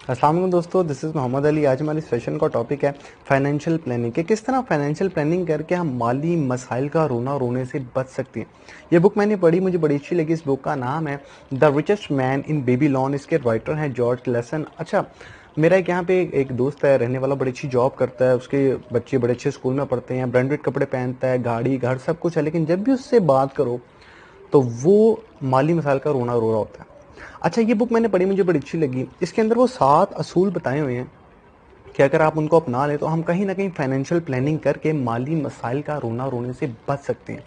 अस्सलाम वालेकुम दोस्तों, दिस इज़ मोहम्मद अली। आज हमारे सेशन का टॉपिक है फाइनेंशियल प्लानिंग कि किस तरह फाइनेंशियल प्लानिंग करके हम माली मसाइल का रोने से बच सकते हैं। ये बुक मैंने पढ़ी, मुझे बड़ी अच्छी लगी। इस बुक का नाम है the richest man in Babylon. इसके राइटर हैं जॉर्ज लेसन। अच्छा, मेरा एक यहाँ पे एक दोस्त है, रहने वाला, बड़ी अच्छी जॉब करता है, उसके बच्चे बड़े अच्छे स्कूल में पढ़ते हैं, ब्रांडेड कपड़े पहनता है, गाड़ी घर सब कुछ है, लेकिन जब भी उससे बात करो तो वो माली मसाइल का रोना रो रहा होता है। अच्छा, ये बुक मैंने पढ़ी, मुझे बड़ी अच्छी लगी। इसके अंदर वो 7 असूल बताए हुए हैं कि अगर आप उनको अपना लें तो हम कहीं ना कहीं फाइनेंशियल प्लानिंग करके माली मसाइल का रोना रोने से बच सकते हैं।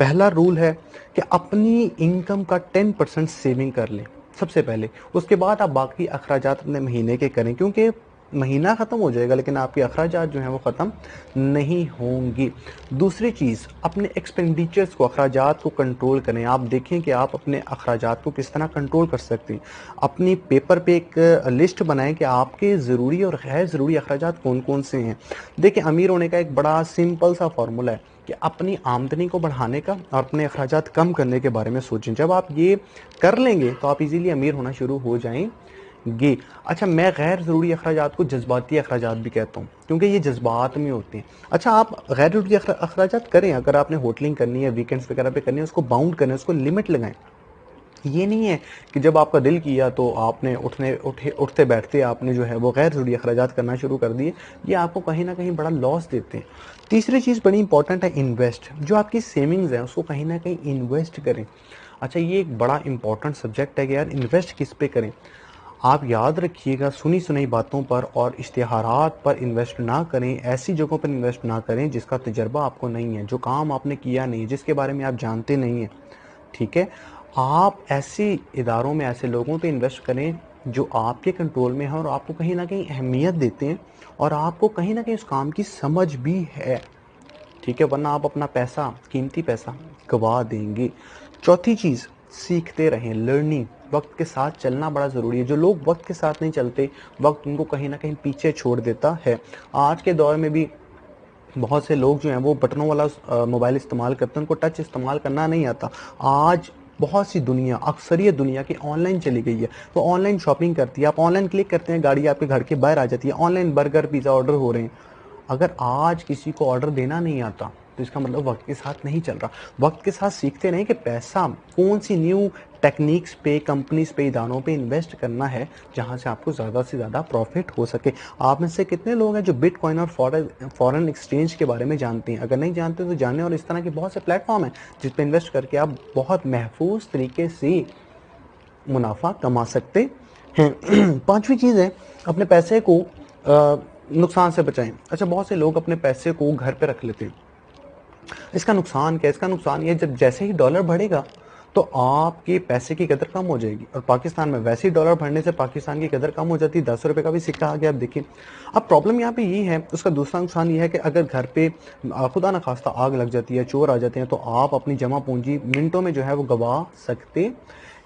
पहला रूल है कि अपनी इनकम का 10% सेविंग कर लें सबसे पहले। उसके बाद आप बाकी अखराजात अपने महीने के करें, क्योंकि महीना ख़त्म हो जाएगा लेकिन आपके अखराजात जो हैं वो ख़त्म नहीं होंगी। दूसरी चीज़, अपने एक्सपेंडिचर्स को, अखराजात को कंट्रोल करें। आप देखें कि आप अपने अखराजात को किस तरह कंट्रोल कर सकते हैं। अपनी पेपर पे एक लिस्ट बनाएं कि आपके ज़रूरी और गैर ज़रूरी अखराजात कौन कौन से हैं। देखिए, अमीर होने का एक बड़ा सिंपल सा फार्मूला है कि अपनी आमदनी को बढ़ाने का और अपने अखराजात कम करने के बारे में सोचें। जब आप ये कर लेंगे तो आप इजीली अमीर होना शुरू हो जाएंगे। अच्छा, मैं गैर ज़रूरी अखराजात को जज्बाती अखराजात भी कहता हूँ, क्योंकि ये जज्बात में होते हैं। अच्छा, आप गैर ज़रूरी अखराजात करें, अगर आपने होटलिंग करनी है, वीकेंड्स वगैरह पे करनी है, उसको बाउंड करें, उसको लिमिट लगाएं। ये नहीं है कि जब आपका दिल किया तो आपने उठते बैठते आपने जो है वो गैर ज़रूरी अखराजात करना शुरू कर दिए। ये आपको कहीं ना कहीं बड़ा लॉस देते हैं। तीसरी चीज़ बड़ी इंपॉर्टेंट है, इन्वेस्ट। जो आपकी सेविंग्स हैं उसको कहीं ना कहीं इन्वेस्ट करें। अच्छा, ये एक बड़ा इंपॉर्टेंट सब्जेक्ट है कि यार इन्वेस्ट किस पे करें। आप याद रखिएगा, सुनी सुनाई बातों पर और इश्तिहारात पर इन्वेस्ट ना करें। ऐसी जगहों पर इन्वेस्ट ना करें जिसका तजर्बा आपको नहीं है, जो काम आपने किया नहीं है, जिसके बारे में आप जानते नहीं हैं। ठीक है, आप ऐसे इदारों में, ऐसे लोगों पे इन्वेस्ट करें जो आपके कंट्रोल में हैं और आपको कहीं ना कहीं अहमियत देते हैं और आपको कहीं ना कहीं उस काम की समझ भी है। ठीक है, वरना आप अपना पैसा, कीमती पैसा गवा देंगे। चौथी चीज़, सीखते रहें, लर्निंग। वक्त के साथ चलना बड़ा ज़रूरी है। जो लोग वक्त के साथ नहीं चलते, वक्त उनको कहीं ना कहीं पीछे छोड़ देता है। आज के दौर में भी बहुत से लोग जो हैं वो बटनों वाला मोबाइल इस्तेमाल करते हैं, उनको टच इस्तेमाल करना नहीं आता। आज बहुत सी दुनिया, अक्सरियत दुनिया की ऑनलाइन चली गई है। वो ऑनलाइन शॉपिंग करती है, आप ऑनलाइन क्लिक करते हैं, गाड़ी आपके घर के बाहर आ जाती है। ऑनलाइन बर्गर पिज़्ज़ा ऑर्डर हो रहे हैं। अगर आज किसी को ऑर्डर देना नहीं आता तो इसका मतलब वक्त के साथ नहीं चल रहा। वक्त के साथ सीखते रहें कि पैसा कौन सी न्यू टेक्निक्स पे, कंपनीज पे, इदारों पे इन्वेस्ट करना है जहां से आपको ज़्यादा से ज़्यादा प्रॉफिट हो सके। आप में से कितने लोग हैं जो बिटकॉइन और फॉरेन एक्सचेंज के बारे में जानते हैं? अगर नहीं जानते तो जानें। और इस तरह के बहुत से प्लेटफॉर्म हैं जिस पे इन्वेस्ट करके आप बहुत महफूज तरीके से मुनाफा कमा सकते हैं। पांचवी चीज़ है, अपने पैसे को नुकसान से बचाएं। अच्छा, बहुत से लोग अपने पैसे को घर पे रख लेते हैं। इसका नुकसान क्या है? इसका नुकसान ये, जब जैसे ही डॉलर बढ़ेगा तो आपके पैसे की कदर कम हो जाएगी। और पाकिस्तान में वैसे ही डॉलर बढ़ने से पाकिस्तान की कदर कम हो जाती है। 10 रुपए का भी सिक्का आ गया, आप देखिए। अब प्रॉब्लम यहाँ पे ये है, उसका दूसरा नुकसान ये है कि अगर घर पे खुदा न खास्ता आग लग जाती है, चोर आ जाते हैं, तो आप अपनी जमा पूंजी मिनटों में जो है वो गवा सकते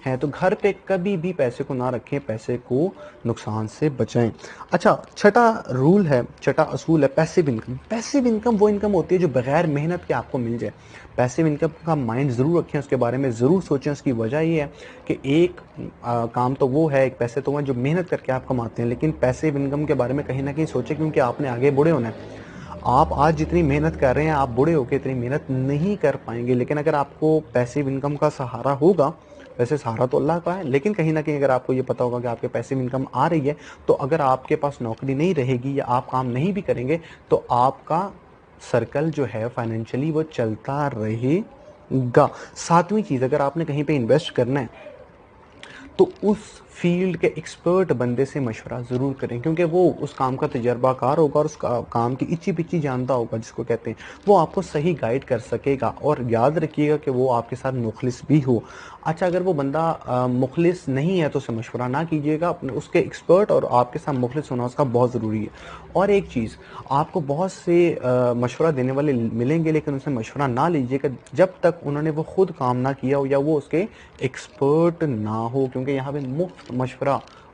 हैं। तो घर पे कभी भी पैसे को ना रखें, पैसे को नुकसान से बचाएं। अच्छा, छठा रूल है, छठा असूल है पैसिव इनकम। पैसिव इनकम वो इनकम होती है जो बगैर मेहनत के आपको मिल जाए। पैसिव इनकम का माइंड ज़रूर रखें, उसके बारे में ज़रूर सोचें। उसकी वजह ये है कि एक काम तो वो है, एक पैसे तो हैं जो मेहनत करके आप कमाते हैं, लेकिन पैसिव इनकम के बारे में कहीं ना कहीं सोचें, क्योंकि आपने आगे बूढ़े होना है। आप आज जितनी मेहनत कर रहे हैं, आप बूढ़े होकर इतनी मेहनत नहीं कर पाएंगे। लेकिन अगर आपको पैसिव इनकम का सहारा होगा, वैसे सहारा तो अल्लाह का है, लेकिन कहीं ना कहीं अगर आपको ये पता होगा कि आपके पैसिव इनकम आ रही है, तो अगर आपके पास नौकरी नहीं रहेगी या आप काम नहीं भी करेंगे तो आपका सर्कल जो है फाइनेंशियली वो चलता रहेगा। सातवीं चीज़, अगर आपने कहीं पे इन्वेस्ट करना है तो उस फील्ड के एक्सपर्ट बंदे से मशवरा ज़रूर करें, क्योंकि वो उस काम का तजर्बाकार होगा और उस काम की इच्ची पिच्ची जानता होगा, जिसको कहते हैं। वो आपको सही गाइड कर सकेगा। और याद रखिएगा कि वो आपके साथ मुखलिस भी हो। अच्छा, अगर वो बंदा मुखलिस नहीं है तो उससे मशवरा ना कीजिएगा। अपने उसके एक्सपर्ट और आपके साथ मुखलिस होना उसका बहुत ज़रूरी है। और एक चीज़, आपको बहुत से मशवरा देने वाले मिलेंगे, लेकिन उनसे मशवरा ना लीजिएगा जब तक उन्होंने वो खुद काम ना किया हो या वो उसके एक्सपर्ट ना हो, क्योंकि यहाँ पे मुफ्त मशवरा